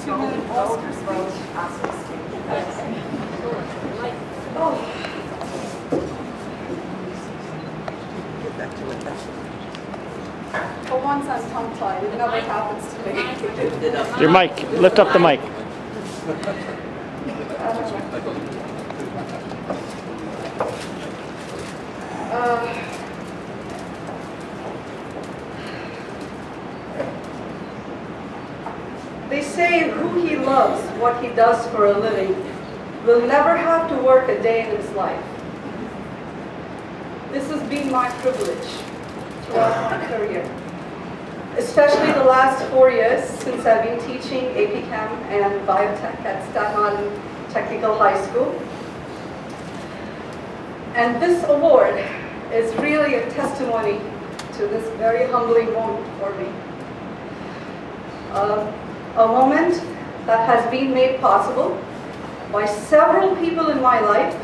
2-minute Oscar speech. Oh. For once I'm tongue-tied. It never happens to me. Your mic. Lift up the mic. They say who he loves, what he does for a living, will never have to work a day in his life. This has been my privilege throughout my career, especially the last 4 years since I've been teaching AP Chem and Biotech at Staten Island Technical High School. And this award is really a testimony to this very humbling moment for me. A moment that has been made possible by several people in my life,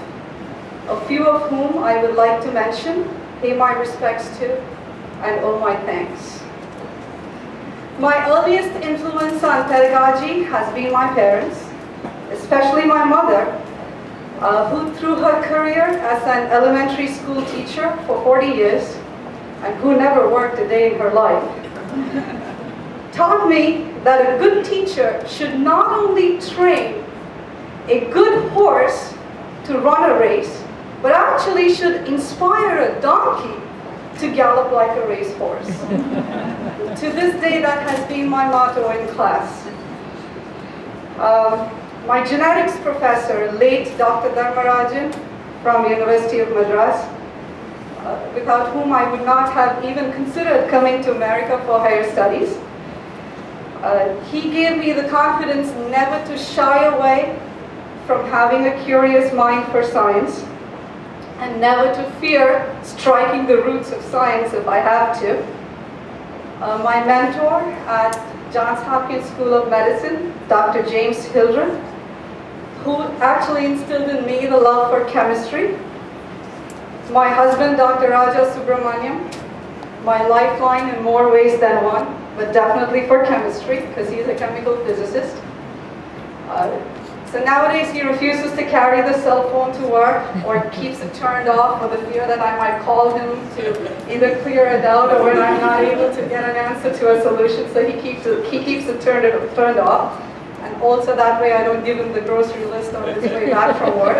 a few of whom I would like to mention, pay my respects to, and owe my thanks. My earliest influence on pedagogy has been my parents, especially my mother, who through her career as an elementary school teacher for 40 years, and who never worked a day in her life, taught me that a good teacher should not only train a good horse to run a race, but actually should inspire a donkey to gallop like a racehorse. To this day, that has been my motto in class. My genetics professor, late Dr. Dharmarajan from University of Madras, without whom I would not have even considered coming to America for higher studies, he gave me the confidence never to shy away from having a curious mind for science, and never to fear striking the roots of science if I have to. My mentor at Johns Hopkins School of Medicine, Dr. James Hildreth, who actually instilled in me the love for chemistry. My husband, Dr. Raja Subramaniam, my lifeline in more ways than one, but definitely for chemistry, because he's a chemical physicist. So nowadays he refuses to carry the cell phone to work, or keeps it turned off for the fear that I might call him to either clear a doubt or when I'm not able to get an answer to a solution, so he keeps it turned off. And also that way I don't give him the grocery list on his way back from work.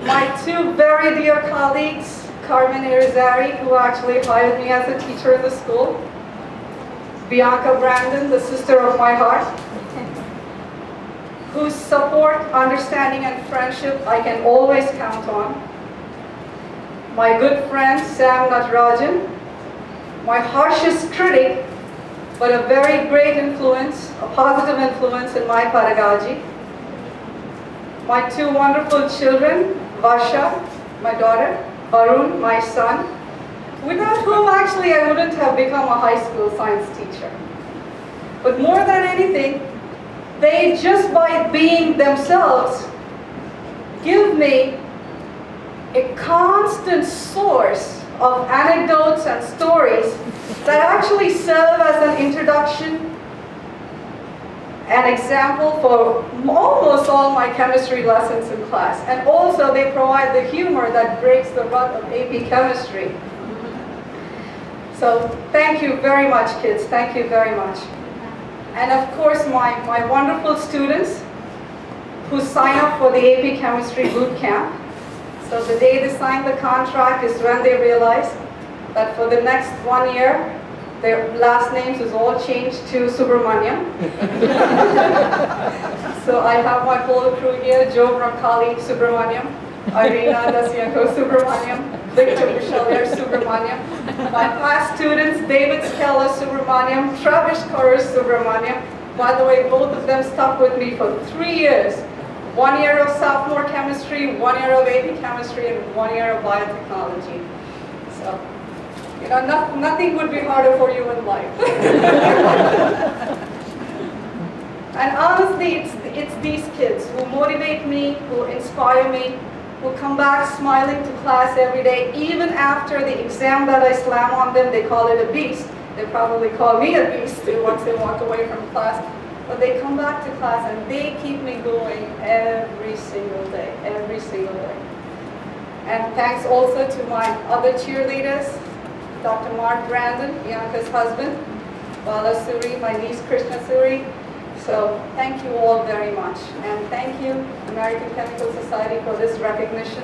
My two very dear colleagues, Carmen Irizarry, who actually hired me as a teacher in the school, Bianca Brandon, the sister of my heart, whose support, understanding, and friendship I can always count on. My good friend, Sam Natarajan, my harshest critic, but a very great influence, a positive influence in my pedagogy. My two wonderful children, Vasha, my daughter, Varun, my son, without whom actually I wouldn't have become a high school science teacher. But more than anything, they, just by being themselves, give me a constant source of anecdotes and stories that actually serve as an introduction, an example for almost all my chemistry lessons in class. And also they provide the humor that breaks the rut of AP chemistry. So thank you very much, kids. Thank you very much. And of course, my wonderful students who sign up for the AP Chemistry Boot Camp. So the day they sign the contract is when they realize that for the next 1 year, their last names is all changed to Subramaniam. So I have my whole crew here: Joe Brancali Subramaniam, Irina Dasyanko Subramaniam, Victor Michelier Subramaniam. My past students, David Skella Subramaniam, Travis Corus Subramaniam. By the way, both of them stuck with me for 3 years. 1 year of sophomore chemistry, 1 year of AP chemistry, and 1 year of biotechnology. So, you know, nothing would be harder for you in life. And honestly, it's these kids who motivate me, who inspire me, who come back smiling to class every day, even after the exam that I slam on them, they call it a beast, They probably call me a beast too once they walk away from class. But they come back to class and they keep me going every single day, every single day. And thanks also to my other cheerleaders, Dr. Mark Brandon, Bianca's husband, Bala Suri, my niece Krishna Suri. So thank you all very much. And thank you, American Chemical Society, for this recognition.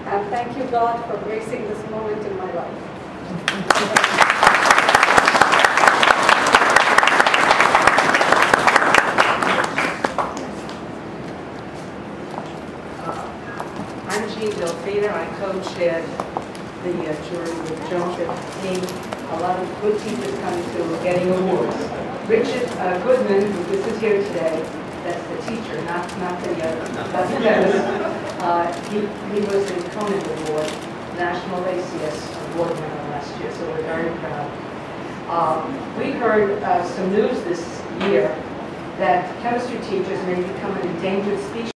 And thank you, God, for gracing this moment in my life. I'm Jean Delfina. I co-chaired the jury with Joseph King. A lot of good teachers coming to getting awards. Richard Goodman, who is here today, that's the teacher, not the other. He was the Conan Award, National ACS Award winner last year, so we're very proud. We heard some news this year that chemistry teachers may become an endangered species.